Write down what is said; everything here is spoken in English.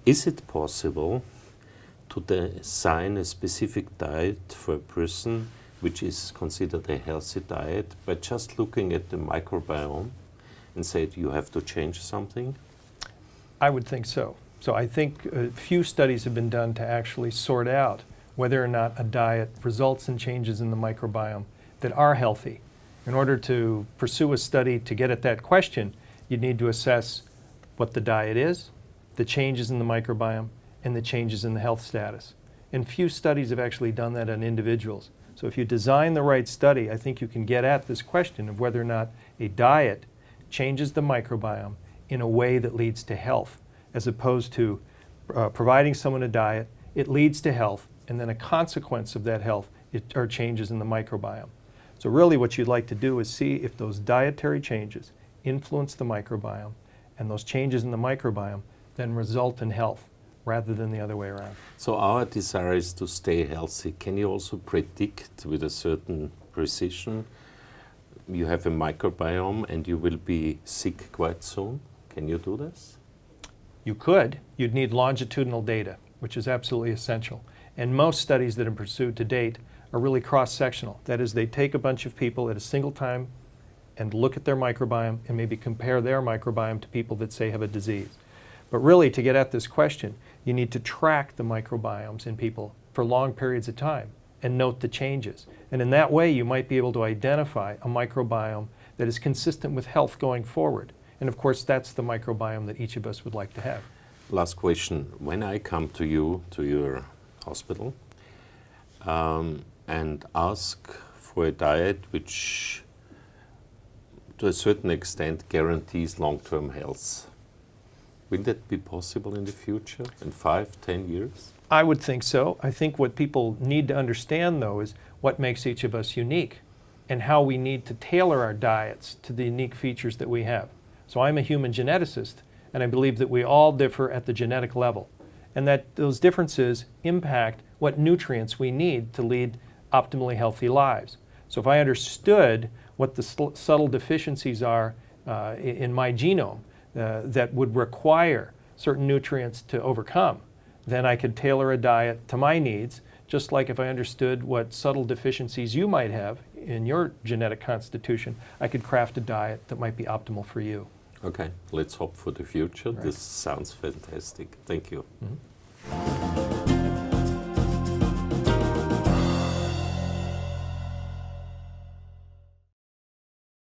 Is it possible to design a specific diet for a person which is considered a healthy diet by just looking at the microbiome and say you have to change something? I would think so. So I think a few studies have been done to actually sort out whether or not a diet results in changes in the microbiome that are healthy. In order to pursue a study to get at that question, you'd need to assess what the diet is, the changes in the microbiome, and the changes in the health status. And few studies have actually done that on individuals. So if you design the right study, I think you can get at this question of whether or not a diet changes the microbiome in a way that leads to health, as opposed to providing someone a diet, it leads to health, and then a consequence of that health are changes in the microbiome. So really what you'd like to do is see if those dietary changes influence the microbiome, and those changes in the microbiome then result in health, rather than the other way around. So our desire is to stay healthy. Can you also predict with a certain precision, you have a microbiome and you will be sick quite soon? Can you do this? You could. You'd need longitudinal data, which is absolutely essential. And most studies that have been pursued to date are really cross-sectional. That is, they take a bunch of people at a single time and look at their microbiome and maybe compare their microbiome to people that, say, have a disease. But really, to get at this question, you need to track the microbiomes in people for long periods of time and note the changes. And in that way, you might be able to identify a microbiome that is consistent with health going forward. And of course, that's the microbiome that each of us would like to have. Last question. When I come to you, to your hospital, and ask for a diet which, to a certain extent, guarantees long-term health, will that be possible in the future, in 5, 10 years? I would think so. I think what people need to understand, though, is what makes each of us unique and how we need to tailor our diets to the unique features that we have. So I'm a human geneticist, and I believe that we all differ at the genetic level, and that those differences impact what nutrients we need to lead optimally healthy lives. So if I understood what the subtle deficiencies are in my genome that would require certain nutrients to overcome, then I could tailor a diet to my needs, just like if I understood what subtle deficiencies you might have in your genetic constitution, I could craft a diet that might be optimal for you. Okay, let's hope for the future. Right. This sounds fantastic. Thank you. Mm-hmm.